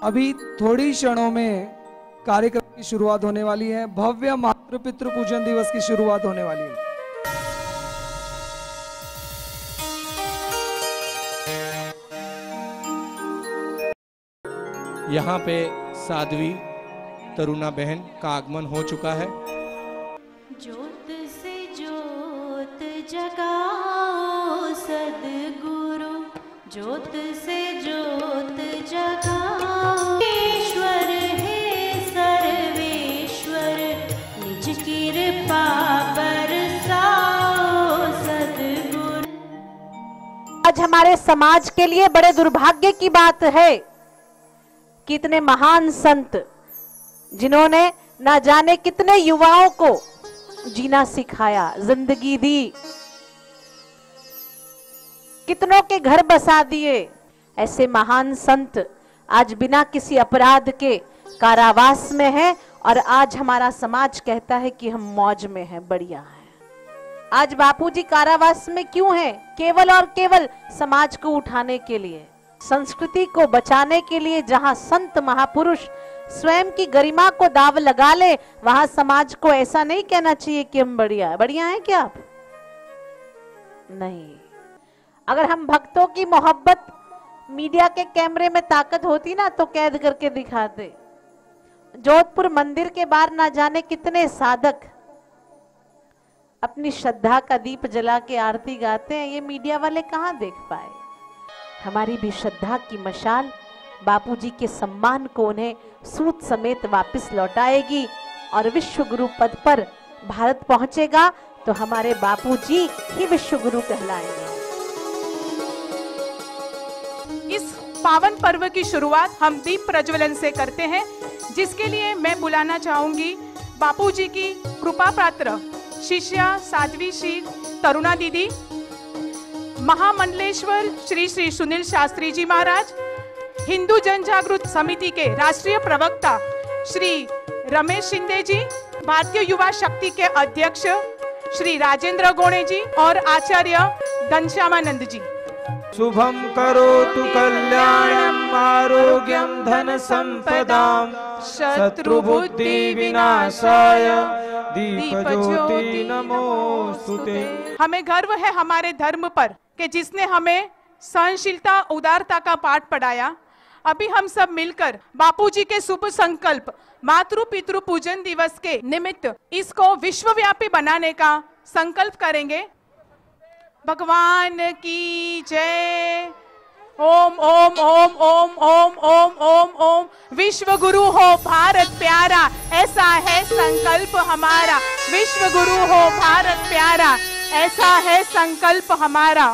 अभी थोड़ी क्षणों में कार्यक्रम की शुरुआत होने वाली है। भव्य मातृ पितृ पूजन दिवस की शुरुआत होने वाली है। यहाँ पे साध्वी तरुणा बहन का आगमन हो चुका है। ज्योत से ज्योत जगाओ सद्गुरु, ज्योत से ज्योत जगाओ। ईश्वर है सर्वेश्वर, निज कृपा बरसाओ सद्गुरु। आज हमारे समाज के लिए बड़े दुर्भाग्य की बात है कि इतने महान संत जिन्होंने ना जाने कितने युवाओं को जीना सिखाया, जिंदगी दी, कितनों के घर बसा दिए, ऐसे महान संत आज बिना किसी अपराध के कारावास में हैं। और आज हमारा समाज कहता है कि हम मौज में हैं, बढ़िया है। आज बापूजी कारावास में क्यों हैं? केवल और केवल समाज को उठाने के लिए, संस्कृति को बचाने के लिए। जहां संत महापुरुष स्वयं की गरिमा को दाव लगा ले, वहां समाज को ऐसा नहीं कहना चाहिए कि हम बढ़िया है। बढ़िया है क्या आप? नहीं। अगर हम भक्तों की मोहब्बत मीडिया के कैमरे में ताकत होती ना, तो कैद करके दिखाते। जोधपुर मंदिर के बाहर ना जाने कितने साधक अपनी श्रद्धा का दीप जला के आरती गाते हैं, ये मीडिया वाले कहां देख पाए। हमारी भी श्रद्धा की मशाल बापूजी के सम्मान को उन्हें सूत समेत वापस लौटाएगी और विश्व गुरु पद पर भारत पहुंचेगा तो हमारे बापूजी ही विश्व गुरु कहलाएंगे। इस पावन पर्व की शुरुआत हम दीप प्रज्वलन से करते हैं, जिसके लिए मैं बुलाना चाहूंगी बापूजी की कृपा पात्र शिष्या साध्वी श्री तरुणा दीदी, महामंडलेश्वर श्री श्री सुनील शास्त्री जी महाराज, हिंदू जन जागृत समिति के राष्ट्रीय प्रवक्ता श्री रमेश शिंदे जी, भारतीय युवा शक्ति के अध्यक्ष श्री राजेंद्र गोणे जी और आचार्य घनश्यामानंद जी। शुभम करोतु कल्याणम आरोग्यम धन संपदाम शत्रु बुद्धि विनाशाय दीप ज्योति नमोस्तुते। हमें गर्व है हमारे धर्म पर कि जिसने हमें सहनशीलता उदारता का पाठ पढ़ाया। अभी हम सब मिलकर बापूजी के शुभ संकल्प मातृ पितृ पूजन दिवस के निमित्त इसको विश्वव्यापी बनाने का संकल्प करेंगे। भगवान की जय। ओम ओम ओम ओम ओम ओम ओम ओम। विश्व गुरु हो भारत प्यारा, ऐसा है संकल्प हमारा। विश्व गुरु हो भारत प्यारा, ऐसा है संकल्प हमारा।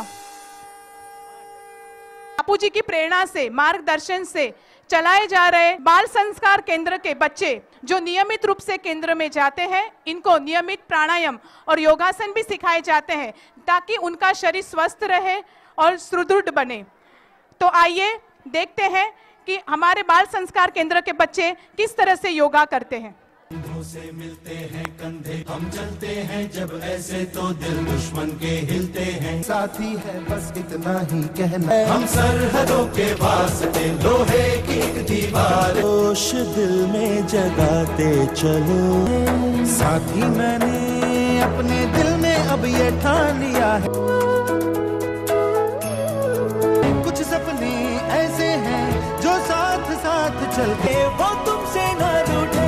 बापूजी की प्रेरणा से, मार्गदर्शन से चलाए जा रहे बाल संस्कार केंद्र के बच्चे जो नियमित रूप से केंद्र में जाते हैं, इनको नियमित प्राणायाम और योगासन भी सिखाए जाते हैं ताकि उनका शरीर स्वस्थ रहे और सुदृढ़ बने। तो आइए देखते हैं कि हमारे बाल संस्कार केंद्र के बच्चे किस तरह से योगा करते हैं। कंधों से मिलते हैं कंधे, हम चलते हैं जब ऐसे तो दिल दुश्मन के हिलते हैं। साथी है बस इतना ही कहना, हम सरहदों के वास्ते लोहे की एक दीवार। जोश दिल में जगाते चलो साथी, मैंने अपने दिल में अब ये ठान लिया है। कुछ सपने ऐसे हैं जो साथ साथ चलते, वो तुमसे न रूठे।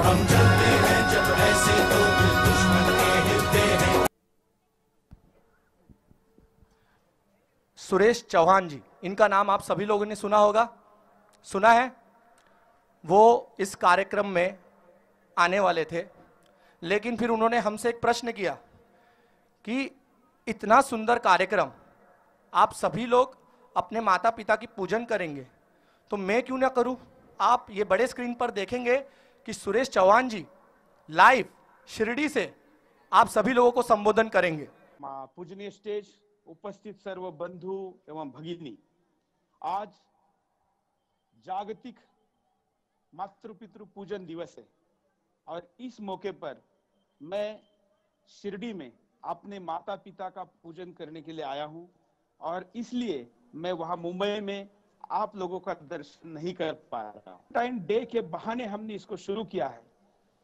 हम चलते हैं जब ऐसे तो दिल दुश्मन के हिलते हैं। सुरेश चौहान जी, इनका नाम आप सभी लोगों ने सुना होगा, सुना है। वो इस कार्यक्रम में आने वाले थे, लेकिन फिर उन्होंने हमसे एक प्रश्न किया कि इतना सुंदर कार्यक्रम आप सभी लोग अपने माता पिता की पूजन करेंगे तो मैं क्यों ना करूं। आप ये बड़े स्क्रीन पर देखेंगे कि सुरेश चौहान जी लाइव शिरडी से आप सभी लोगों को संबोधन करेंगे। पूजनीय स्टेज उपस्थित सर्व बंधु एवं भगिनी, आज जागतिक मातृ पितृ पूजन दिवस है और इस मौके पर मैं शिरडी में अपने माता पिता का पूजन करने के लिए आया हूं और इसलिए मैं वहां मुंबई में आप लोगों का दर्शन नहीं कर पा रहा हूँ। वैलेंटाइन डे के बहाने हमने इसको शुरू किया है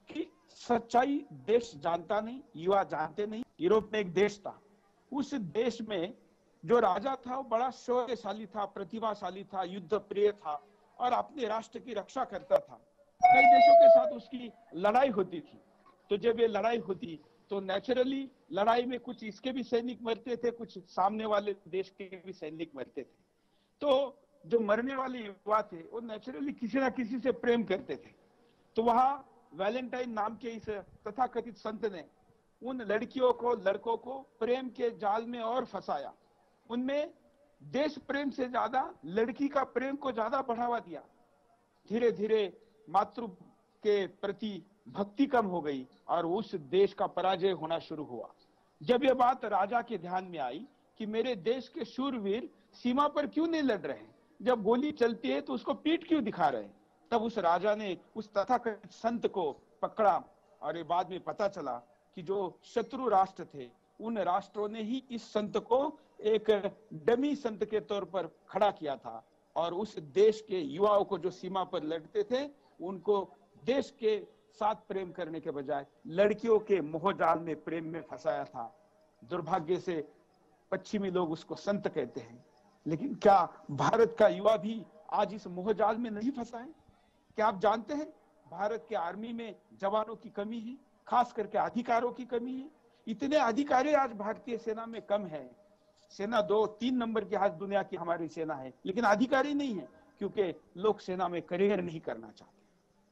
कि सच्चाई देश जानता नहीं, युवा जानते नहीं। यूरोप में एक देश था, उस देश में जो राजा था वो बड़ा शौर्यशाली था, प्रतिभाशाली था, युद्ध प्रिय था और अपने राष्ट्र की रक्षा करता था। कई देशों के साथ उसकी लड़ाई होती थी, तो जब ये लड़ाई होती तो नेचुरली लड़ाई में कुछ इसके भी सैनिक मरते थे, कुछ सामने वाले देश के भी सैनिक मरते थे। तो जो मरने वाले युवा थे वो नेचुरली किसी ना किसी से प्रेम करते थे। तो वहां वैलेंटाइन नाम के इस तथाकथित संत ने उन लड़कियों को, लड़कों को प्रेम के जाल में और फंसाया। उनमें देश प्रेम से ज्यादा लड़की का प्रेम को ज्यादा बढ़ावा दिया। धीरे धीरे मातृ के प्रति भक्ति कम हो गई और उस देश का पराजय होना शुरू हुआ। जब यह बात राजा के ध्यान में आई कि मेरे देश के शूरवीर सीमा पर क्यों नहीं लड़ रहे, जब गोली चलती है तो उसको पीठ क्यों दिखा रहे हैं, तब उस राजा ने उस तथाकथित संत को पकड़ा और ये बाद में पता चला कि जो शत्रु राष्ट्र थे उन राष्ट्रों ने ही इस संत को एक डमी संत के तौर पर खड़ा किया था और उस देश के युवाओं को जो सीमा पर लड़ते थे उनको देश के साथ प्रेम करने के बजाय लड़कियों के मोहजाल में प्रेम में फंसाया था। दुर्भाग्य से पश्चिमी लोग उसको संत कहते हैं, लेकिन क्या भारत का युवा भी आज इस मोहजाल में नहीं फंसा है? क्या आप जानते हैं भारत के आर्मी में जवानों की कमी है, खास करके अधिकारों की कमी है। इतने अधिकारी आज भारतीय सेना में कम है। सेना 2-3 नंबर की आज दुनिया की हमारी सेना है, लेकिन अधिकारी नहीं है क्योंकि लोग सेना में करियर नहीं करना चाहते।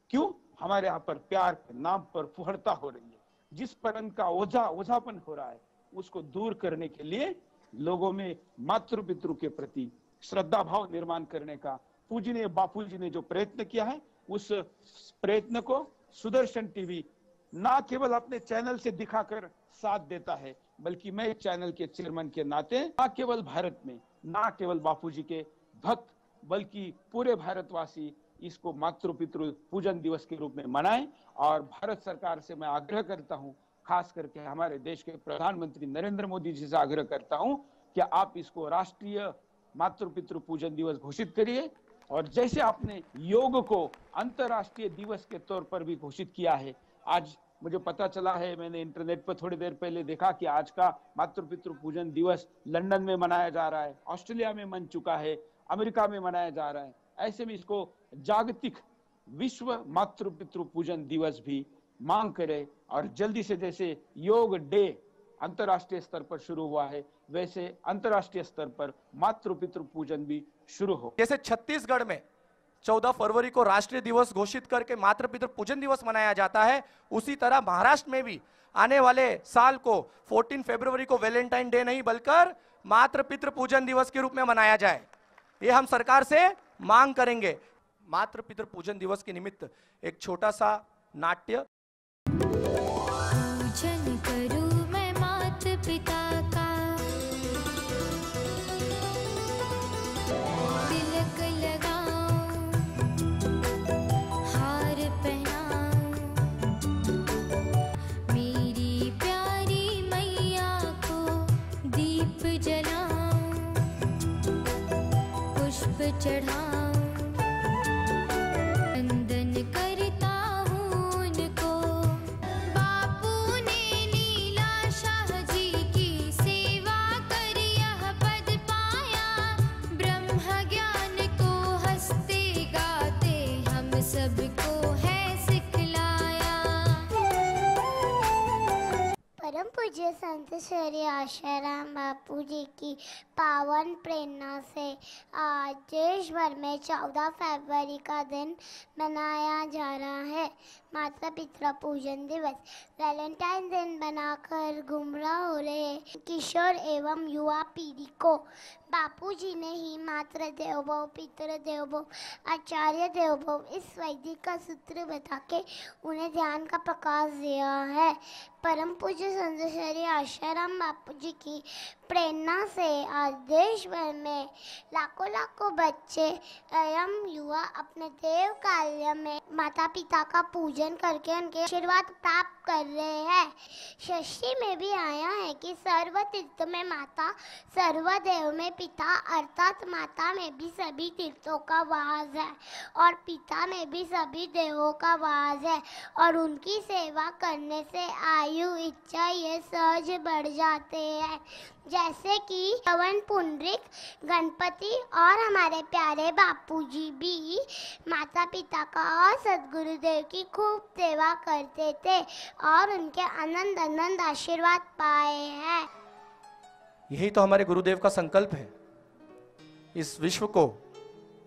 क्यों? हमारे यहाँ पर प्यार के नाम पर फुहड़ता हो रही है। जिस पर उनका ओझापन हो रहा है उसको दूर करने के लिए लोगों में मातृ पितृ के प्रति श्रद्धा भाव निर्माण करने का पूजनीय बापूजी ने जो प्रयत्न किया है, उस प्रयत्न को सुदर्शन टीवी ना केवल अपने चैनल से दिखाकर साथ देता है, बल्कि मैं इस चैनल के चेयरमैन के नाते ना केवल भारत में, ना केवल बापूजी के भक्त, बल्कि पूरे भारतवासी इसको मातृ पितृ पूजन दिवस के रूप में मनाएं। और भारत सरकार से मैं आग्रह करता हूं, खास करके हमारे देश के प्रधानमंत्री नरेंद्र मोदी जी से आग्रह करता हूं कि आप इसको राष्ट्रीय मातृ पितृ पूजन दिवस घोषित करिए। और जैसे आपने योग को अंतर्राष्ट्रीय दिवस के तौर पर भी घोषित किया है, आज मुझे पता चला है, मैंने इंटरनेट पर थोड़ी देर पहले देखा कि आज का मातृ पितृ पूजन दिवस लंदन में मनाया जा रहा है, ऑस्ट्रेलिया में मन चुका है, अमेरिका में मनाया जा रहा है। ऐसे में इसको जागतिक विश्व मातृ पितृ पूजन दिवस भी मांग करे और जल्दी से जैसे योग डे अंतर्राष्ट्रीय स्तर पर शुरू हुआ है, वैसे अंतर्राष्ट्रीय स्तर पर मातृ पितृ पूजन भी शुरू हो। जैसे छत्तीसगढ़ में 14 फरवरी को राष्ट्रीय दिवस घोषित करके मातृ पितृ पूजन दिवस मनाया जाता है, उसी तरह महाराष्ट्र में भी आने वाले साल को 14 फरवरी को वैलेंटाइन डे नहीं बल्कि मातृ पितृ पूजन दिवस के रूप में मनाया जाए, ये हम सरकार से मांग करेंगे। मातृ पितृ पूजन दिवस के निमित्त एक छोटा सा नाट्य। पूजन करूं मैं माता पिता का, तिलक लगाऊं, हार पहनाऊं, मेरी प्यारी मैया को दीप जलाऊं, पुष्प चढ़ाऊं, वंदन करता हूँ उनको। बापू ने लीला शाह जी की सेवा कर यह पद पाया, ब्रह्म ज्ञान को हंसते गाते हम सबको है सिखलाया। परम पूज्य संत श्री आशाराम बापू जी की पावन प्रेरणा से आज देश भर में 14 फरवरी का दिन मनाया जा रहा है माता पिता पूजन दिवस। वैलेंटाइन दिन बनाकर गुमराह हो रहे किशोर एवं युवा पीढ़ी को बापू जी ने ही मातृ देवो पितृ देवो आचार्य देवो इस वैदिक का सूत्र बता के उन्हें ध्यान का प्रकाश दिया है। परम पूज्य संत श्री आशाराम बापू जी की प्रेरणा से आज देश भर में लाखों लाखों बच्चे एवं युवा अपने देव कार्य में माता पिता का पूजन करके उनके आशीर्वाद प्राप्त कर रहे हैं। षष्ठी में भी आया है कि सर्व तीर्थ में माता सर्वदेव में पिता, अर्थात माता में भी सभी तीर्थों का वास है और पिता में भी सभी देवों का वास है और उनकी सेवा करने से आयु, इच्छा ये सहज बढ़ जाते हैं। जैसे कि पवन पुंडरीक, गणपति और हमारे प्यारे बापूजी भी माता पिता का और सदगुरुदेव की खूब सेवा करते थे और उनके अनंत अनंत आशीर्वाद पाए हैं। यही तो हमारे गुरुदेव का संकल्प है, इस विश्व को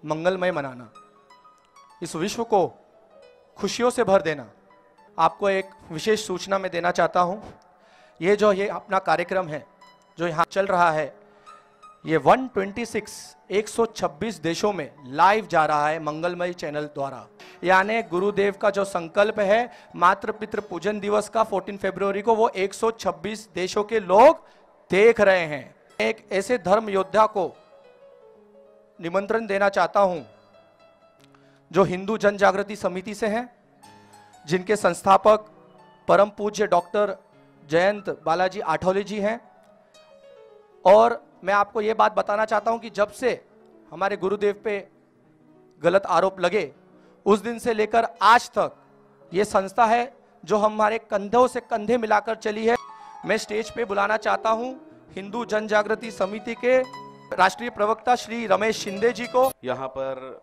मंगलमय बनाना, इस विश्व को खुशियों से भर देना। आपको एक विशेष सूचना मैं देना चाहता हूं, ये जो ये अपना कार्यक्रम है जो यहाँ चल रहा है, ये 126 देशों में लाइव जा रहा है मंगलमय चैनल द्वारा। यानी गुरुदेव का जो संकल्प है मातृ पितृ पूजन दिवस का 14 फरवरी को, वो 126 देशों के लोग देख रहे हैं। एक ऐसे धर्म योद्धा को निमंत्रण देना चाहता हूं जो हिंदू जन जागृति समिति से हैं, जिनके संस्थापक परम पूज्य डॉक्टर जयंत बालाजी आठवले जी हैं। और मैं आपको यह बात बताना चाहता हूं कि जब से हमारे गुरुदेव पे गलत आरोप लगे, उस दिन से लेकर आज तक ये संस्था है जो हमारे कंधों से कंधे मिलाकर चली है। मैं स्टेज पे बुलाना चाहता हूं हिंदू जन जागृति समिति के राष्ट्रीय प्रवक्ता श्री रमेश शिंदे जी को। यहाँ पर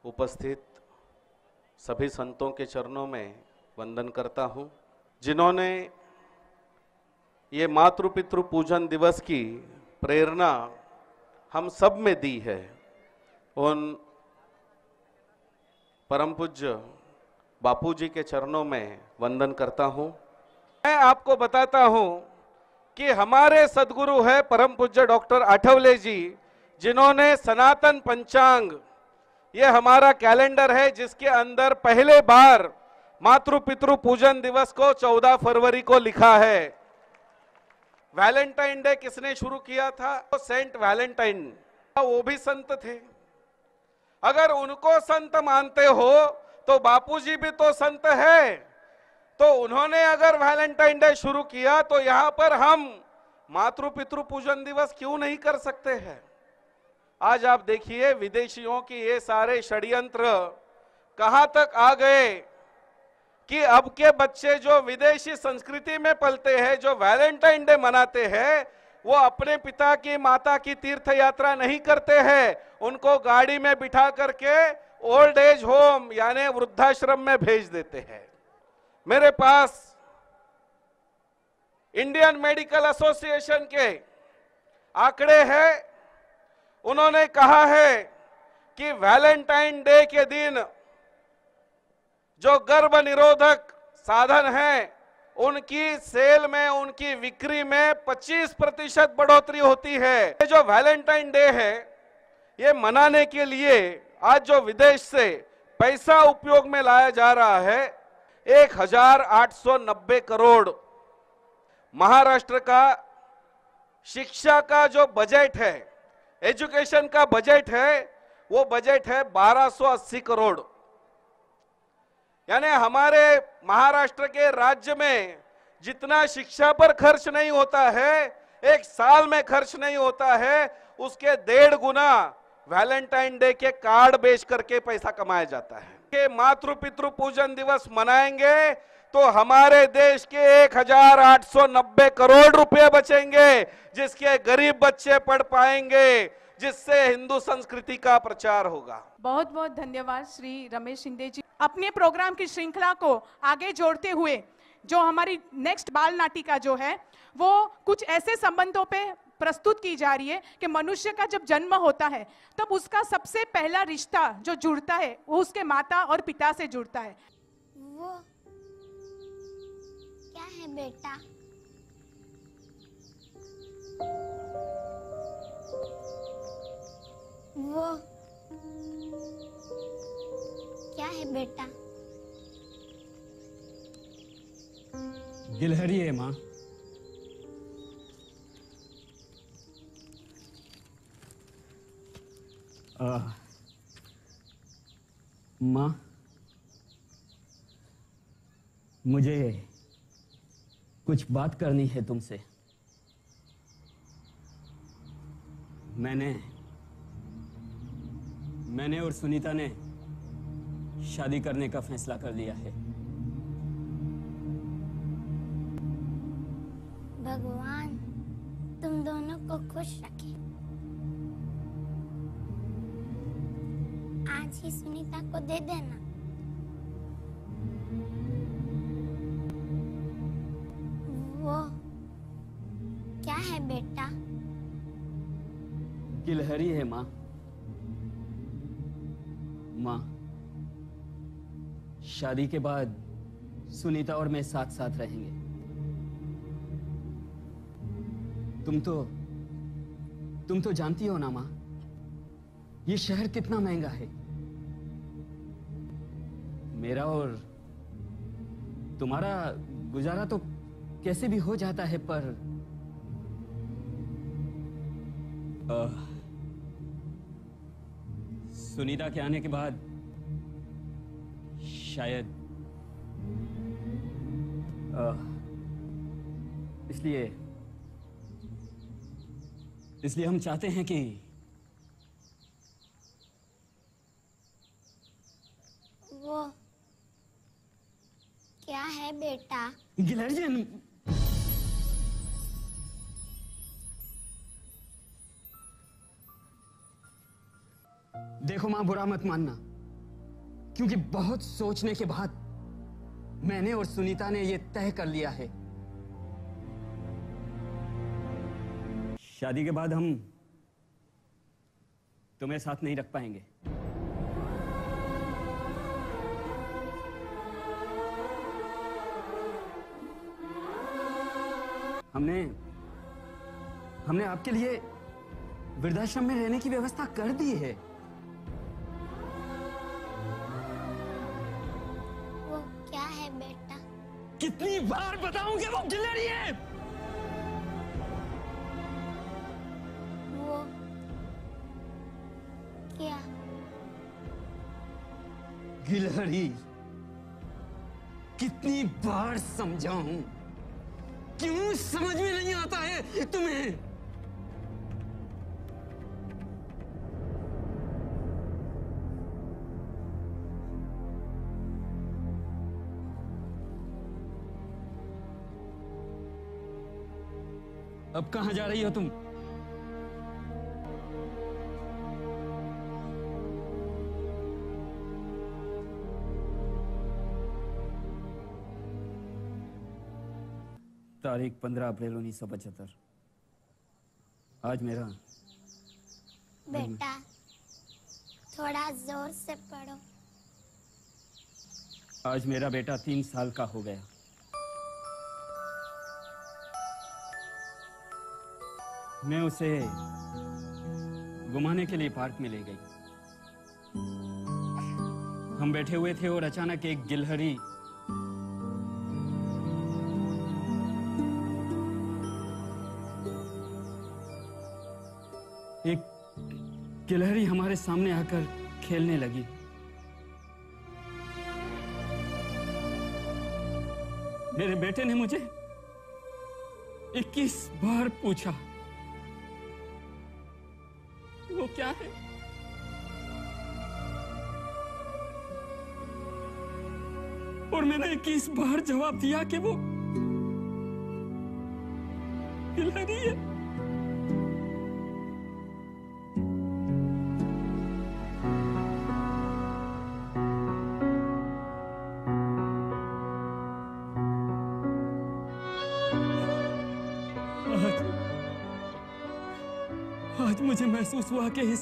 उपस्थित सभी संतों के चरणों में वंदन करता हूँ, जिन्होंने ये मातृ पितृ पूजन दिवस की प्रेरणा हम सब में दी है। उन परम पूज्य बापू जी के चरणों में वंदन करता हूँ। मैं आपको बताता हूँ कि हमारे सदगुरु है परम पूज्य डॉक्टर आठवले जी, जिन्होंने सनातन पंचांग, ये हमारा कैलेंडर है जिसके अंदर पहले बार मातृ पितृ पूजन दिवस को 14 फरवरी को लिखा है। वैलेंटाइन डे किसने शुरू किया था? तो सेंट वैलेंटाइन, वो भी संत थे। अगर उनको संत मानते हो तो बापूजी भी तो संत है, तो उन्होंने अगर वैलेंटाइन डे शुरू किया तो यहाँ पर हम मातृ पितृ पूजन दिवस क्यों नहीं कर सकते हैं? आज आप देखिए विदेशियों की ये सारे षड्यंत्र कहां तक आ गए कि अब के बच्चे जो विदेशी संस्कृति में पलते हैं, जो वैलेंटाइन डे मनाते हैं, वो अपने पिता की माता की तीर्थ यात्रा नहीं करते हैं, उनको गाड़ी में बिठा करके ओल्ड एज होम यानी वृद्धाश्रम में भेज देते हैं। मेरे पास इंडियन मेडिकल एसोसिएशन के आंकड़े हैं। उन्होंने कहा है कि वैलेंटाइन डे के दिन जो गर्भ निरोधक साधन है उनकी सेल में, उनकी बिक्री में 25% बढ़ोतरी होती है। ये जो वैलेंटाइन डे है, ये मनाने के लिए आज जो विदेश से पैसा उपयोग में लाया जा रहा है 1890 करोड़। महाराष्ट्र का शिक्षा का जो बजट है, एजुकेशन का बजट है, वो बजट है 1280 करोड़। यानी हमारे महाराष्ट्र के राज्य में जितना शिक्षा पर खर्च नहीं होता है, एक साल में खर्च नहीं होता है, उसके 1.5 गुना वैलेंटाइन डे के कार्ड बेच करके पैसा कमाया जाता है। के मातृ पितृ पूजन दिवस मनाएंगे तो हमारे देश के 1890 करोड़ रुपए बचेंगे, जिसके गरीब बच्चे पढ़ पाएंगे, जिससे हिंदू संस्कृति का प्रचार होगा। बहुत बहुत धन्यवाद श्री रमेश शिंदे जी। अपने प्रोग्राम की श्रृंखला को आगे जोड़ते हुए जो हमारी नेक्स्ट बाल नाटिका जो है वो कुछ ऐसे संबंधों पे प्रस्तुत की जा रही है कि मनुष्य का जब जन्म होता है तब उसका सबसे पहला रिश्ता जो जुड़ता है वो उसके माता और पिता से जुड़ता है। वो क्या है बेटा? वो क्या है बेटा? गिलहरी है माँ। माँ, मुझे कुछ बात करनी है तुमसे। मैंने और सुनीता ने शादी करने का फैसला कर लिया है। भगवान तुम दोनों को खुश रखे। आज ही सुनीता को दे देना। वो क्या है बेटा? गिलहरी है माँ। माँ, शादी के बाद सुनीता और मैं साथ साथ रहेंगे। तुम तो जानती हो ना माँ, ये शहर कितना महंगा है। मेरा और तुम्हारा गुजारा तो कैसे भी हो जाता है, पर सुनीता के आने के बाद शायद इसलिए हम चाहते हैं कि वो क्या है बेटा? गिलहरी। देखो मां, बुरा मत मानना, क्योंकि बहुत सोचने के बाद मैंने और सुनीता ने यह तय कर लिया है, शादी के बाद हम तुम्हें साथ नहीं रख पाएंगे। हमने आपके लिए वृद्धाश्रम में रहने की व्यवस्था कर दी है। वो क्या है बेटा? कितनी बार बताऊंगी, वो गिलहरी है। वो क्या? गिलहरी। कितनी बार समझाऊं, क्यों समझ में नहीं आता है तुम्हें? अब कहां जा रही हो तुम? तारीख 15 अप्रैल 1975। आज मेरा बेटा थोड़ा जोर से पढ़ो। आज मेरा बेटा 3 साल का हो गया। मैं उसे घुमाने के लिए पार्क में ले गई। हम बैठे हुए थे और अचानक एक गिलहरी हमारे सामने आकर खेलने लगी। मेरे बेटे ने मुझे 21 बार पूछा, वो क्या है? और मैंने 21 बार जवाब दिया कि वो गिलहरी है। आज मुझे महसूस हुआ कि इस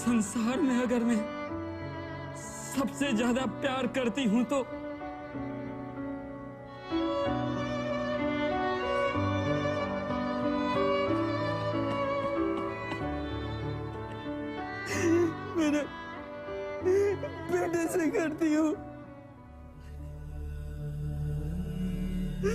संसार में अगर मैं सबसे ज्यादा प्यार करती हूं तो मेरे बेटे से करती हूं। ये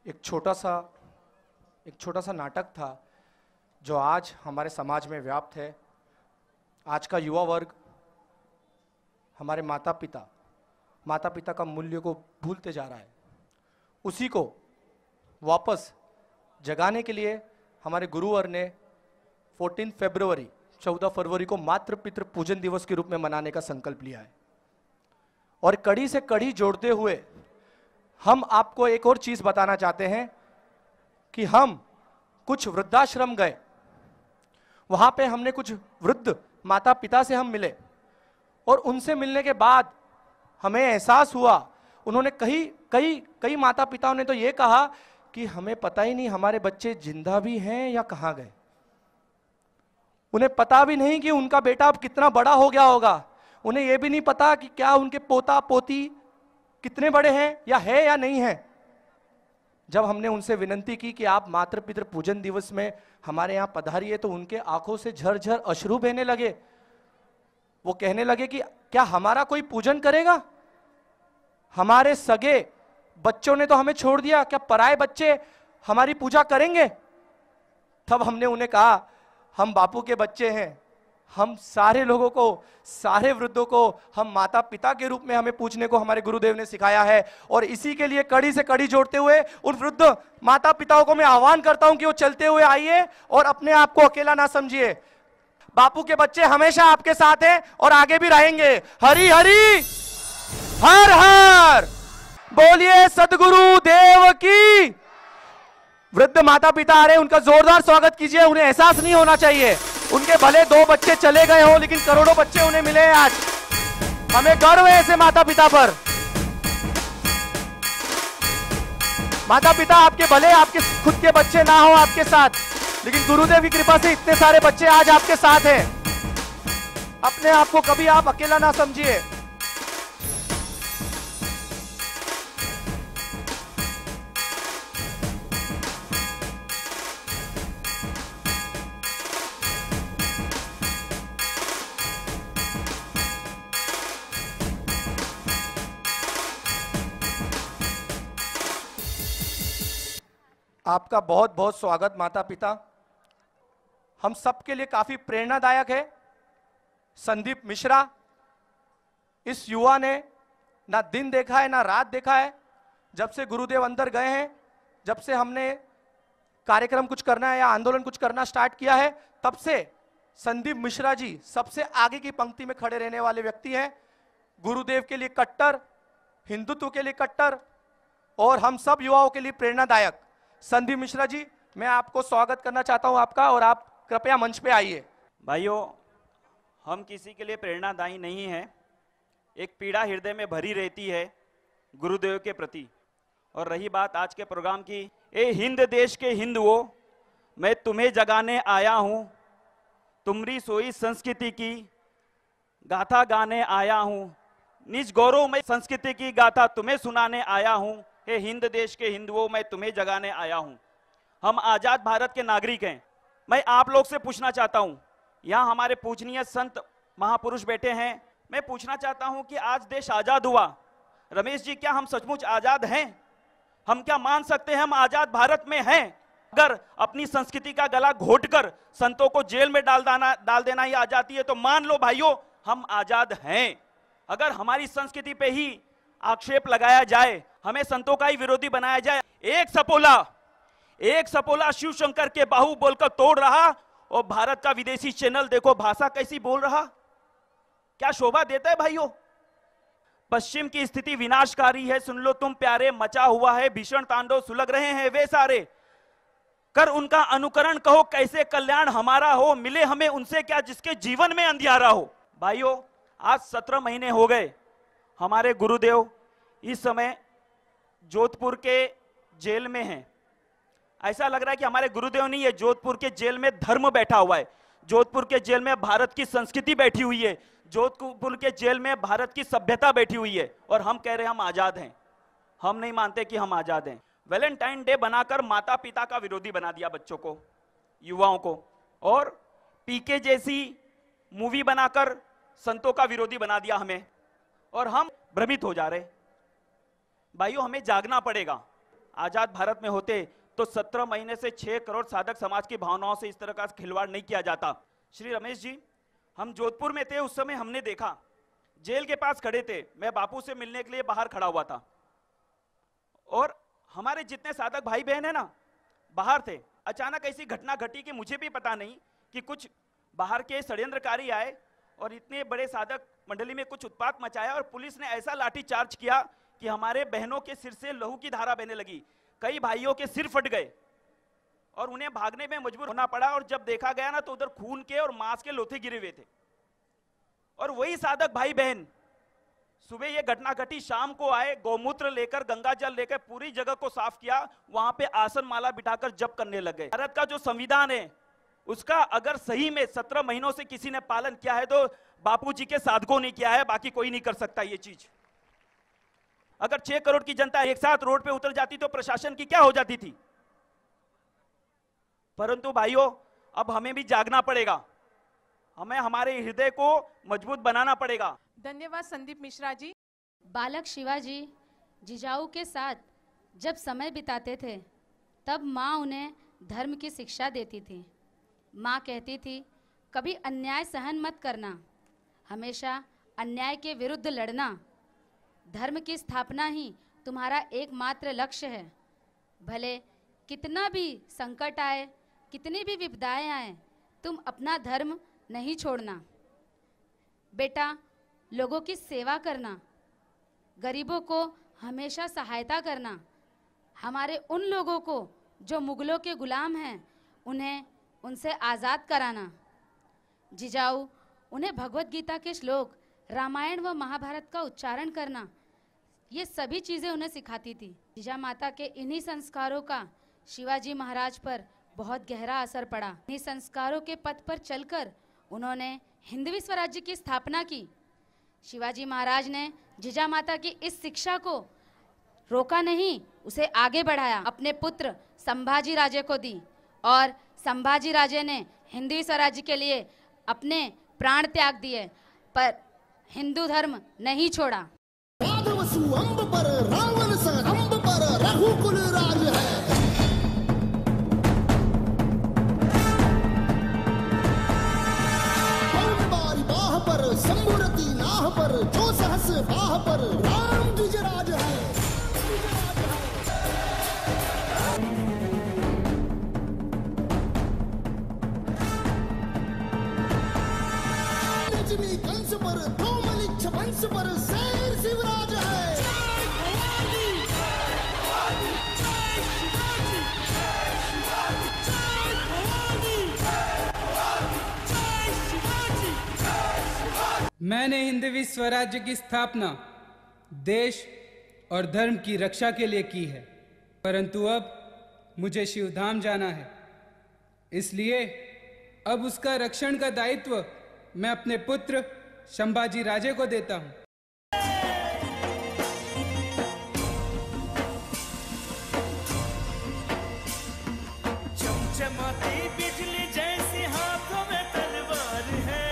एक छोटा सा नाटक था जो आज हमारे समाज में व्याप्त है। आज का युवा वर्ग हमारे माता पिता का मूल्य को भूलते जा रहा है। उसी को वापस जगाने के लिए हमारे गुरुवर ने 14 फरवरी को मातृ पितृ पूजन दिवस के रूप में मनाने का संकल्प लिया है। और कड़ी से कड़ी जोड़ते हुए हम आपको एक और चीज बताना चाहते हैं कि हम कुछ वृद्धाश्रम गए, वहां पे हमने कुछ वृद्ध माता पिता से हम मिले और उनसे मिलने के बाद हमें एहसास हुआ, उन्होंने कई माता पिताओं ने तो ये कहा कि हमें पता ही नहीं हमारे बच्चे जिंदा भी हैं या कहां गए। उन्हें पता भी नहीं कि उनका बेटा अब कितना बड़ा हो गया होगा। उन्हें यह भी नहीं पता कि क्या उनके पोता पोती कितने बड़े हैं या नहीं है। जब हमने उनसे विनंती की कि आप मातृ पितृ पूजन दिवस में हमारे यहां पधारिए तो उनके आंखों से झरझर अश्रु बहने लगे। वो कहने लगे कि क्या हमारा कोई पूजन करेगा? हमारे सगे बच्चों ने तो हमें छोड़ दिया, क्या पराए बच्चे हमारी पूजा करेंगे? तब हमने उन्हें कहा, हम बापू के बच्चे हैं, हम सारे लोगों को, सारे वृद्धों को हम माता पिता के रूप में हमें पूजने को हमारे गुरुदेव ने सिखाया है। और इसी के लिए कड़ी से कड़ी जोड़ते हुए उन वृद्ध माता पिताओं को मैं आह्वान करता हूं कि वो चलते हुए आइए और अपने आप को अकेला ना समझिए। बापू के बच्चे हमेशा आपके साथ हैं और आगे भी रहेंगे। हरि हरि हर हर बोलिए सद्गुरु देव की। वृद्ध माता पिता आ रहे हैं, उनका जोरदार स्वागत कीजिए। उन्हें एहसास नहीं होना चाहिए, उनके भले 2 बच्चे चले गए हो लेकिन करोड़ों बच्चे उन्हें मिले हैं आज। हमें गर्व है ऐसे माता पिता पर। माता पिता आपके भले आपके खुद के बच्चे ना हो आपके साथ, लेकिन गुरुदेव की कृपा से इतने सारे बच्चे आज आपके साथ हैं। अपने आप को कभी आप अकेला ना समझिए। आपका बहुत बहुत स्वागत माता पिता। हम सबके लिए काफी प्रेरणादायक है। संदीप मिश्रा, इस युवा ने ना दिन देखा है ना रात देखा है। जब से गुरुदेव अंदर गए हैं, जब से हमने कार्यक्रम कुछ करना है या आंदोलन कुछ करना स्टार्ट किया है, तब से संदीप मिश्रा जी सबसे आगे की पंक्ति में खड़े रहने वाले व्यक्ति हैं। गुरुदेव के लिए कट्टर, हिंदुत्व के लिए कट्टर और हम सब युवाओं के लिए प्रेरणादायक। संदीप मिश्रा जी, मैं आपको स्वागत करना चाहता हूं आपका, और आप कृपया मंच पे आइए। भाइयों, हम किसी के लिए प्रेरणादायी नहीं हैं। एक पीड़ा हृदय में भरी रहती है गुरुदेव के प्रति। और रही बात आज के प्रोग्राम की, ए हिंद देश के हिंदुओं, मैं तुम्हें जगाने आया हूं, तुम्हारी सोई संस्कृति की गाथा गाने आया हूं, निज गौरवमय संस्कृति की गाथा तुम्हें सुनाने आया हूं। हे हिंद देश के हिंदुओं, मैं तुम्हें जगाने आया हूं। हम आजाद भारत के नागरिक हैं। मैं आप लोग से पूछना चाहता हूं, यहाँ हमारे पूजनीय संत महापुरुष बैठे हैं, मैं पूछना चाहता हूं कि आज देश आजाद हुआ, रमेश जी, क्या हम सचमुच आजाद हैं? हम क्या मान सकते हैं हम आजाद भारत में हैं? अगर अपनी संस्कृति का गला घोटकर संतों को जेल में डाल देना ही आजादी है, तो मान लो भाइयों हम आजाद हैं। अगर हमारी संस्कृति पे ही आक्षेप लगाया जाए, हमें संतों का ही विरोधी बनाया जाए, एक सपोला शिव शंकर के बाहु बोलकर तोड़ रहा, और भारत का विदेशी चैनल देखो भाषा कैसी बोल रहा, क्या शोभा देता है भाइयों? पश्चिम की स्थिति विनाशकारी है, सुन लो तुम प्यारे, मचा हुआ है भीषण तांडव, सुलग रहे हैं वे सारे, कर उनका अनुकरण, कहो कैसे कल्याण हमारा हो, मिले हमें उनसे क्या जिसके जीवन में अंधियारा हो। भाइयों, आज 17 महीने हो गए हमारे गुरुदेव इस समय जोधपुर के जेल में हैं। ऐसा लग रहा है कि हमारे गुरुदेव नहीं, ये जोधपुर के जेल में धर्म बैठा हुआ है, जोधपुर के जेल में भारत की संस्कृति बैठी हुई है, जोधपुर के जेल में भारत की सभ्यता बैठी हुई है, और हम कह रहे हैं हम आजाद हैं। हम नहीं मानते कि हम आजाद हैं। वैलेंटाइन डे बनाकर माता पिता का विरोधी बना दिया बच्चों को, युवाओं को, और पीके जैसी मूवी बनाकर संतों का विरोधी बना दिया हमें, और हम भ्रमित हो जा रहे। भाइयों, हमें जागना पड़ेगा। आजाद भारत में होते तो 17 महीने से 6 करोड़ साधक समाज की भावनाओं से इस तरह का खिलवाड़ नहीं किया जाता। श्री रमेश जी, हम जोधपुर में थे, उस समय हमने देखा, जेल के पास खड़े थे, मैं बापू से मिलने के लिए बाहर खड़ा हुआ था, और हमारे जितने साधक भाई बहन है ना बाहर थे। अचानक ऐसी घटना घटी कि मुझे भी पता नहीं कि कुछ बाहर के षड्यंत्रकारी आए और इतने बड़े साधक मंडली में कुछ उत्पात मचाया, और पुलिस ने ऐसा लाठी चार्ज किया कि हमारे बहनों के सिर से लहू की धारा बहने लगी। कई भाइयों के सिर फट गए और उन्हें भागने में मजबूर होना पड़ा, और जब देखा गया ना तो उधर खून के और मांस के लोथे गिरे हुए थे। और वही साधक भाई बहन सुबह ये घटना घटी, शाम को आए, गौमूत्र लेकर, गंगा जल लेकर पूरी जगह को साफ किया, वहां पे आसन माला बिठाकर जप करने लगे। भारत का जो संविधान है उसका अगर सही में 17 महीनों से किसी ने पालन किया है तो बापूजी के साधकों ने किया है, बाकी कोई नहीं कर सकता ये चीज। अगर 6 करोड़ की जनता एक साथ रोड पे उतर जाती तो प्रशासन की क्या हो जाती थी। परंतु भाइयों, अब हमें भी जागना पड़ेगा, हमें हमारे हृदय को मजबूत बनाना पड़ेगा। धन्यवाद संदीप मिश्रा जी। बालक शिवाजी जिजाऊ के साथ जब समय बिताते थे तब माँ उन्हें धर्म की शिक्षा देती थी। माँ कहती थी, कभी अन्याय सहन मत करना, हमेशा अन्याय के विरुद्ध लड़ना, धर्म की स्थापना ही तुम्हारा एकमात्र लक्ष्य है। भले कितना भी संकट आए, कितनी भी विपदाएं आए, तुम अपना धर्म नहीं छोड़ना। बेटा, लोगों की सेवा करना, गरीबों को हमेशा सहायता करना, हमारे उन लोगों को जो मुगलों के गुलाम हैं उन्हें उनसे आज़ाद कराना। जिजाऊ उन्हें भगवत गीता के श्लोक, रामायण व महाभारत का उच्चारण करना, ये सभी चीज़ें उन्हें सिखाती थी। जिजा माता के इन्हीं संस्कारों का शिवाजी महाराज पर बहुत गहरा असर पड़ा। इन्हीं संस्कारों के पथ पर चलकर उन्होंने हिंदवी स्वराज्य की स्थापना की। शिवाजी महाराज ने जिजा माता की इस शिक्षा को रोका नहीं, उसे आगे बढ़ाया, अपने पुत्र संभाजी राजे को दी, और संभाजी राजे ने हिंदवी स्वराज्य के लिए अपने प्राण त्याग दिए, पर हिंदू धर्म नहीं छोड़ा। अंब पर रावण सा अंब पर रघुकुल राज है। बारी बाह पर शंभुरती नाह पर जो सहस बाह पर राम द्विजराज है। कंस पर धूमलिच्छ वंश पर शेर शिवराज है। मैंने हिंदवी स्वराज्य की स्थापना देश और धर्म की रक्षा के लिए की है, परंतु अब मुझे शिवधाम जाना है, इसलिए अब उसका रक्षण का दायित्व मैं अपने पुत्र संभाजी राजे को देता हूं। चमचमाती बिजली जैसी हाथों में तलवार है।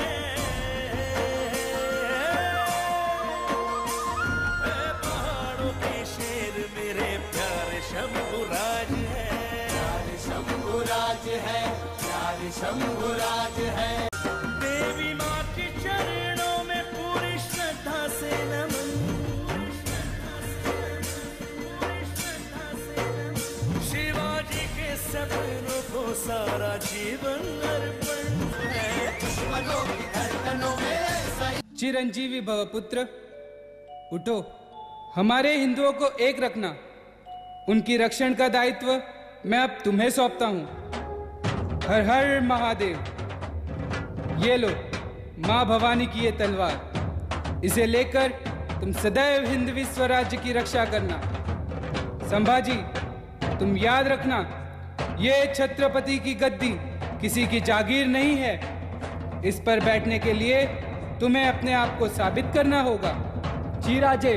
पहाड़ों के शेर मेरे प्यारे शंभुराज है। प्यारे शंभुराज है, प्यारे शंभुराज है। देवी माँ के चरणों में पूरी श्रद्धा से नमन। शिवाजी के सपनों को सारा जीवन अर्पण है। दुश्मनों की धड़कनों में चिरंजीवी भव पुत्र, उठो, हमारे हिंदुओं को एक रखना, उनकी रक्षण का दायित्व मैं अब तुम्हें सौंपता हूं। हर हर महादेव। ये लो माँ भवानी की ये तलवार, इसे लेकर तुम सदैव हिंदवी स्वराज्य की रक्षा करना। संभाजी, तुम याद रखना, ये छत्रपति की गद्दी किसी की जागीर नहीं है। इस पर बैठने के लिए तुम्हें अपने आप को साबित करना होगा। जी राजे,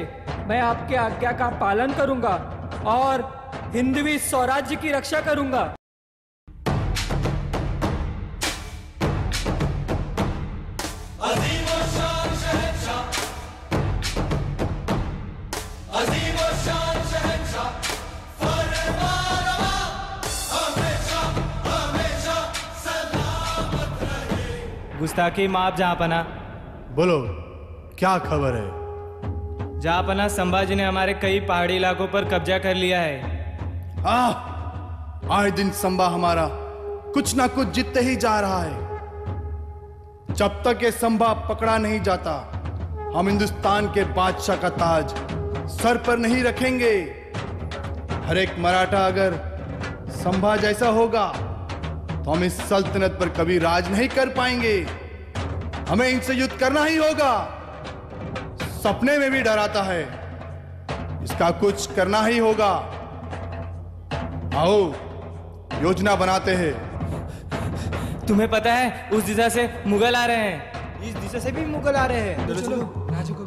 मैं आपके आज्ञा का पालन करूंगा और हिंदवी स्वराज्य की रक्षा करूंगा। गुस्ताखी माफ जहाँपना। बोलो, क्या खबर है? जहाँपना, संभाजी ने हमारे कई पहाड़ी इलाकों पर कब्जा कर लिया है। आए दिन संभा हमारा कुछ ना कुछ जीतते ही जा रहा है। जब तक ये संभा पकड़ा नहीं जाता, हम हिंदुस्तान के बादशाह का ताज सर पर नहीं रखेंगे। हर एक मराठा अगर संभा जैसा होगा तो हम इस सल्तनत पर कभी राज नहीं कर पाएंगे। हमें इनसे युद्ध करना ही होगा। सपने में भी डराता है, इसका कुछ करना ही होगा। आओ योजना बनाते हैं। तुम्हें पता है उस दिशा से मुगल आ रहे हैं। इस दिशा से भी मुगल आ रहे हैं। चलो राजू को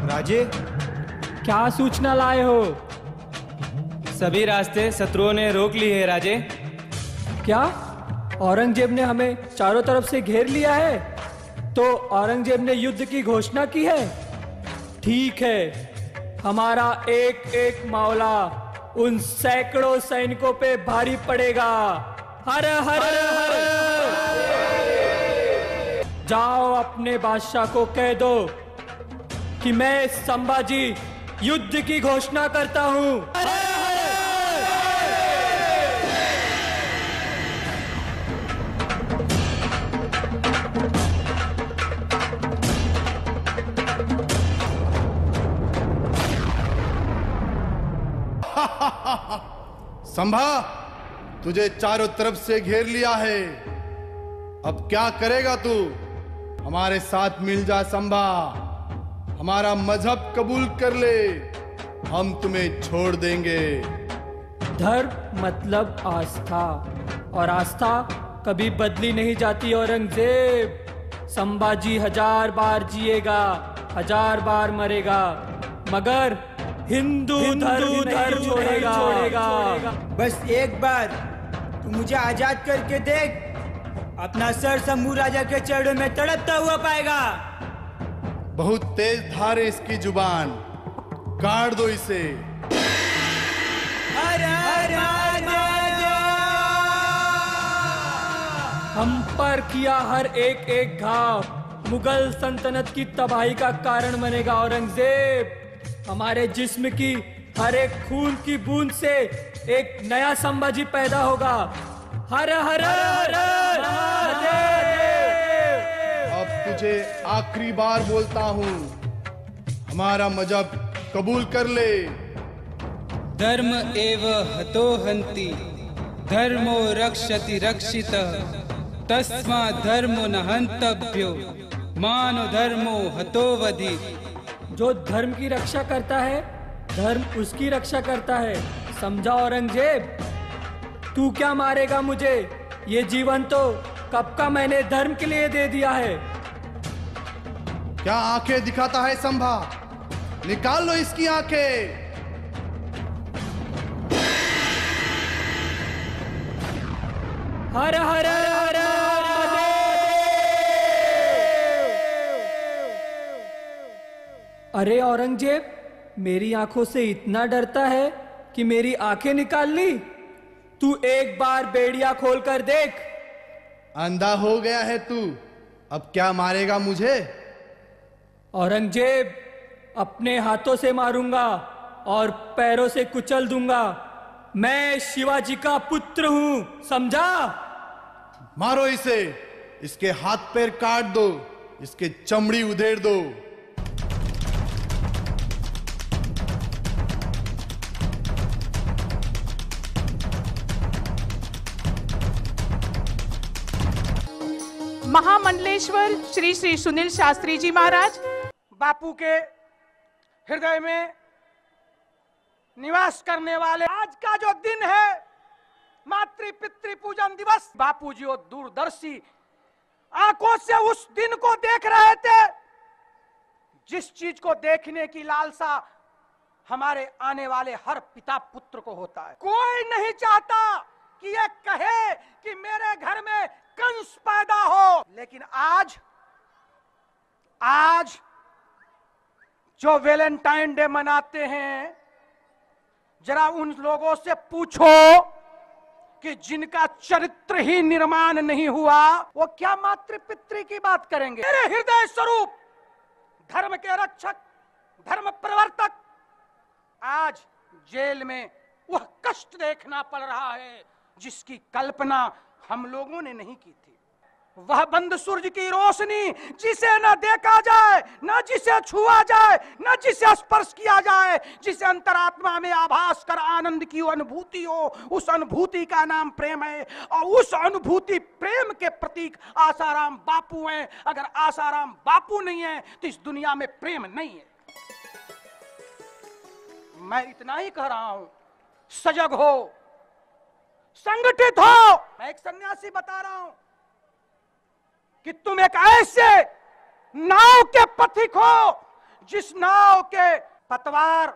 राजे, क्या सूचना लाए हो? सभी रास्ते शत्रुओं ने रोक लिए हैं राजे। क्या औरंगजेब ने हमें चारों तरफ से घेर लिया है? तो औरंगजेब ने युद्ध की घोषणा की है। ठीक है, हमारा एक एक मामला उन सैकड़ों सैनिकों पे भारी पड़ेगा। हर हर हर। जाओ अपने बादशाह को कह दो कि मैं संभाजी युद्ध की घोषणा करता हूं। संभा, तुझे चारों तरफ से घेर लिया है। अब क्या करेगा तू? हमारे साथ मिल जा संभा, हमारा मजहब कबूल कर ले, हम तुम्हें छोड़ देंगे। धर्म मतलब आस्था, और आस्था कभी बदली नहीं जाती औरंगजेब। संभाजी 1000 बार जिएगा, 1000 बार मरेगा, मगर हिंदू धर्म छोड़ेगा। बस एक बार तू मुझे आजाद करके देख, अपना सर शंभू राजा के चरणों में तड़पता हुआ पाएगा। बहुत तेज धार है इसकी जुबान, काट दो इसे। हम पर किया हर एक एक घाव मुगल सल्तनत की तबाही का कारण बनेगा औरंगजेब। हमारे जिस्म की हर एक खून की बूंद से एक नया संभाजी पैदा होगा। हर हर हर अब तुझे आखिरी बार बोलता हूँ, हमारा मजहब कबूल कर ले। धर्म एव हतो हन्ति, धर्मो रक्षति रक्षितः, तस्मा धर्मो न हन्तव्यो, मानो धर्मो हतो वधि। जो धर्म की रक्षा करता है, धर्म उसकी रक्षा करता है। समझा औरंगजेब? तू क्या मारेगा मुझे? ये जीवन तो कब का मैंने धर्म के लिए दे दिया है। क्या आंखें दिखाता है संभा? निकाल लो इसकी आंखें। हर हर हर अरे औरंगजेब, मेरी आंखों से इतना डरता है कि मेरी आंखें निकाल ली? तू एक बार बेड़िया खोल कर देख। अंधा हो गया है तू, अब क्या मारेगा मुझे? औरंगजेब, अपने हाथों से मारूंगा और पैरों से कुचल दूंगा। मैं शिवाजी का पुत्र हूं, समझा? मारो इसे, इसके हाथ पैर काट दो, इसके चमड़ी उधेड़ दो। महामंडलेश्वर श्री श्री सुनील शास्त्री जी महाराज। बापू के हृदय में निवास करने वाले आज का जो दिन है मातृ पितृ पूजन दिवस, बापू जी वो दूरदर्शी आंखों से उस दिन को देख रहे थे जिस चीज को देखने की लालसा हमारे आने वाले हर पिता पुत्र को होता है। कोई नहीं चाहता कि ये कहे कि मेरे घर में कंस पैदा हो, लेकिन आज जो वैलेंटाइन डे मनाते हैं, जरा उन लोगों से पूछो कि जिनका चरित्र ही निर्माण नहीं हुआ वो क्या मातृ पितृ की बात करेंगे। मेरे हृदय स्वरूप धर्म के रक्षक, धर्म प्रवर्तक आज जेल में वह कष्ट देखना पड़ रहा है जिसकी कल्पना हम लोगों ने नहीं की थी। वह बंद सूरज की रोशनी जिसे न देखा जाए, न जिसे छुआ जाए, न जिसे स्पर्श किया जाए, जिसे अंतरात्मा में आभास कर आनंद की अनुभूति हो, उस अनुभूति का नाम प्रेम है। और उस अनुभूति प्रेम के प्रतीक आसाराम बापू हैं। अगर आसाराम बापू नहीं है तो इस दुनिया में प्रेम नहीं है। मैं इतना ही कह रहा हूं, सजग हो, संगठित हो। मैं एक सन्यासी बता रहा हूं कि तुम एक ऐसे नाव के पथिक हो जिस नाव के पतवार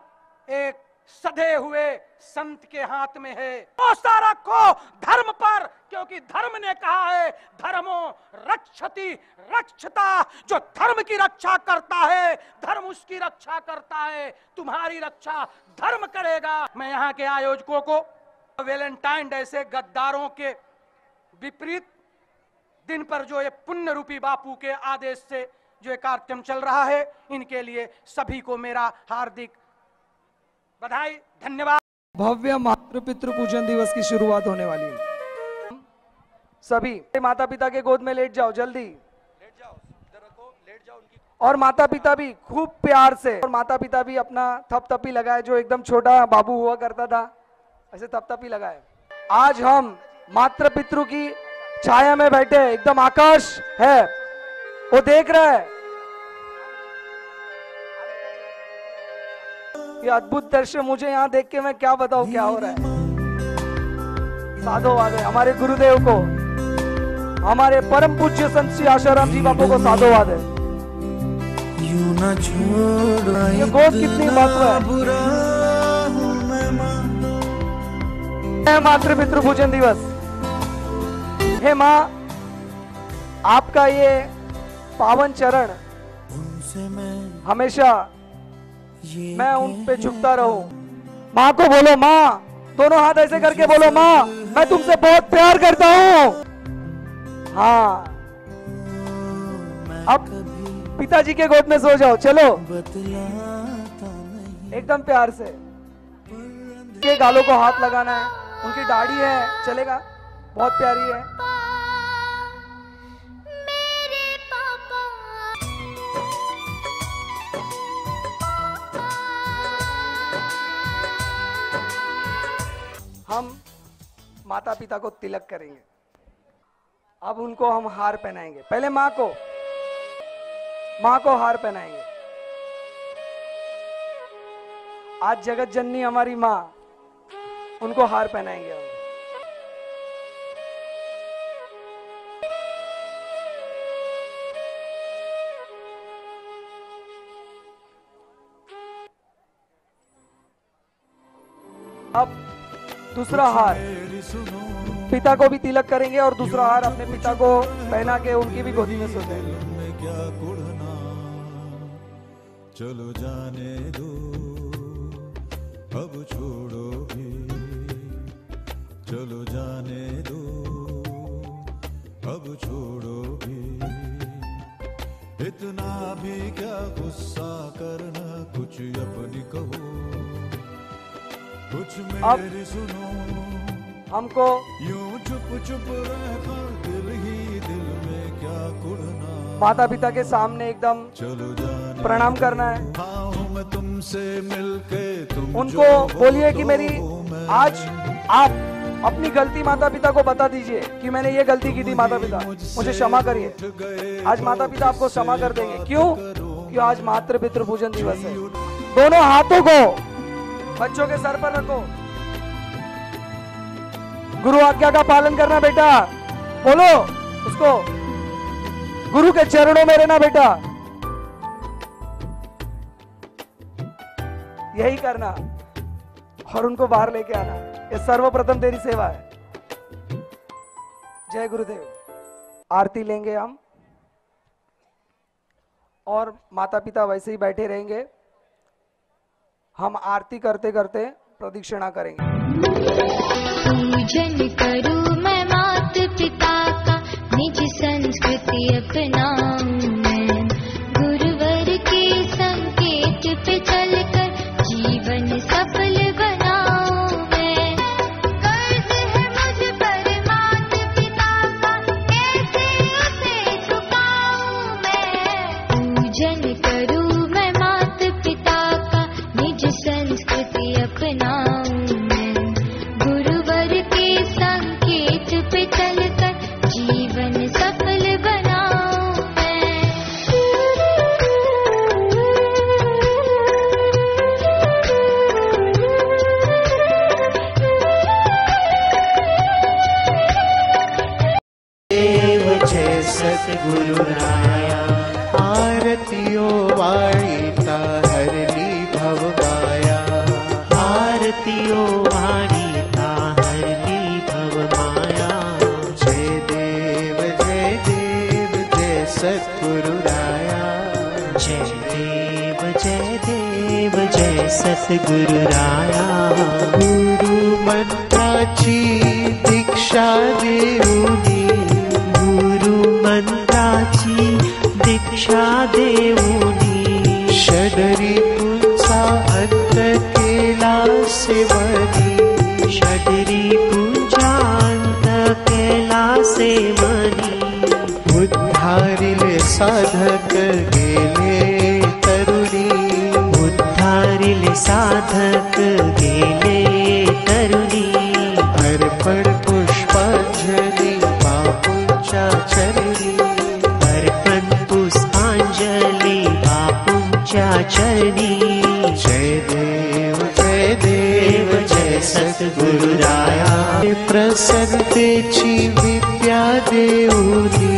एक सधे हुए संत के हाथ में है। भरोसा रखो धर्म पर, क्योंकि धर्म ने कहा है धर्मो रक्षति रक्षता। जो धर्म की रक्षा करता है धर्म उसकी रक्षा करता है। तुम्हारी रक्षा धर्म करेगा। मैं यहाँ के आयोजकों को वैलेंटाइन डे से गद्दारों के विपरीत दिन पर जो ये पुण्य रूपी बापू के आदेश से जो ये कार्यक्रम चल रहा है, इनके लिए सभी को मेरा हार्दिक बधाई, धन्यवाद। भव्य मातृ पितृ पूजन दिवस की शुरुआत होने वाली है। सभी माता पिता के गोद में लेट जाओ, जल्दी लेट जाओ, लेट जाओ उनकी। और माता पिता भी खूब प्यार से, और माता पिता भी अपना थपथपी लगाए, जो एकदम छोटा बाबू हुआ करता था ऐसे थपथपी लगाए। आज हम मातृ पितृ की छाया में बैठे, एकदम आकाश है वो देख रहा है। ये अद्भुत दृश्य मुझे यहाँ देख के मैं क्या बताऊं क्या हो रहा है। साधुवाद है हमारे गुरुदेव को, हमारे परम पूज्य संत श्री आशाराम जी बापू को साधुवाद है। ये गोद कितनी महत्व है। मातृ पितृ पूजन दिवस। हे माँ, आपका ये पावन चरण हमेशा मैं उन पे झुकता रहूं। माँ को बोलो, माँ, दोनों हाथ ऐसे करके बोलो, माँ मैं तुमसे बहुत प्यार करता हूँ। हाँ, अब पिताजी के गोद में सो जाओ, चलो एकदम प्यार से। के गालों को हाथ लगाना है, उनकी दाढ़ी है, चलेगा, बहुत प्यारी है। हम माता पिता को तिलक करेंगे। अब उनको हम हार पहनाएंगे। पहले माँ को हार पहनाएंगे। आज जगत जननी हमारी माँ, उनको हार पहनाएंगे हम। अब दूसरा हार पिता को भी तिलक करेंगे और दूसरा हार अपने पिता को पहना के उनकी भी गोदी में सो जाएंगे। चलो जाने दो अब छोड़ो भी, चलो जाने दो अब छोड़ो भी, इतना भी क्या गुस्सा करना, कुछ अपनी कहो कुछ मेरी सुनो। हमको यूं चुप चुप रहकर दिल ही दिल में क्या कुड़ना, माता पिता के सामने एकदम प्रणाम करना है। मैं तुमसे मिलके तुम उनको बोलिए कि मेरी आज आप अपनी गलती माता पिता को बता दीजिए कि मैंने ये गलती की थी, माता पिता मुझे क्षमा करिए। आज माता पिता आपको क्षमा कर देंगे। क्यों? क्यों आज मातृ पितृ पूजन दिवस है। दोनों हाथों को बच्चों के सर पर रखो। गुरु आज्ञा का पालन करना बेटा। बोलो उसको, गुरु के चरणों में रहना बेटा। यही करना और उनको बाहर लेके आना, ये सर्वप्रथम तेरी सेवा है। जय गुरुदेव। आरती लेंगे हम और माता पिता वैसे ही बैठे रहेंगे। हम आरती करते करते प्रदक्षिणा करेंगे। पूजन करूं मैं माता पिता का, निज संस्कृति अपनाऊं मैं, गुरुवर के संकेत पे चलकर जीवन सफल बनाऊं मैं। कर्ज है मुझ पर माता पिता का, कैसे उसे चुकाऊं मैं। पूजन करूं मैं माता पिता का, निज संस्कृति अपनाऊं मैं, गुरुवर के संकेत पे चलकर जीवन सफल बनाऊं मैं। देव जय सतगुरु राया, आरतियों वाणीता हरली भव माया, आरतियों वाणीता हरली भव माया। जय देव जय सतगुरु राया, जय देव जय सतगुरु राया। गुरु मंत्राची दीक्षा देऊनी, गुरु मंत्राची दीक्षा देऊनी, षडरी पुंसा अंत केला सेवनी, षडरी पुंजा अंत केला सेवनी। उद्धारिले साधक गेले तरुणी, उद्धारिले साधक गेले तरुणी। अर्पण पुष्पांजलि बापूंच्या चरणी, अर्पण पुष्पांजलि बापूंच्या चरणी। जय देव जय सतगुरु राया, प्रसन्नतेची विद्या देऊनी,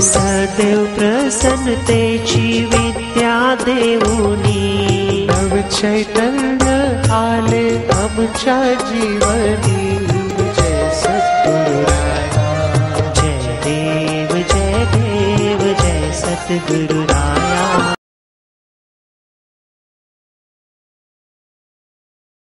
सदैव प्रसन्नतेची विद्या देऊनी। नव चैतन्य आले आमच्या जीवनी, जय सतगुरु राया। जय देव जय सतगुरु राया।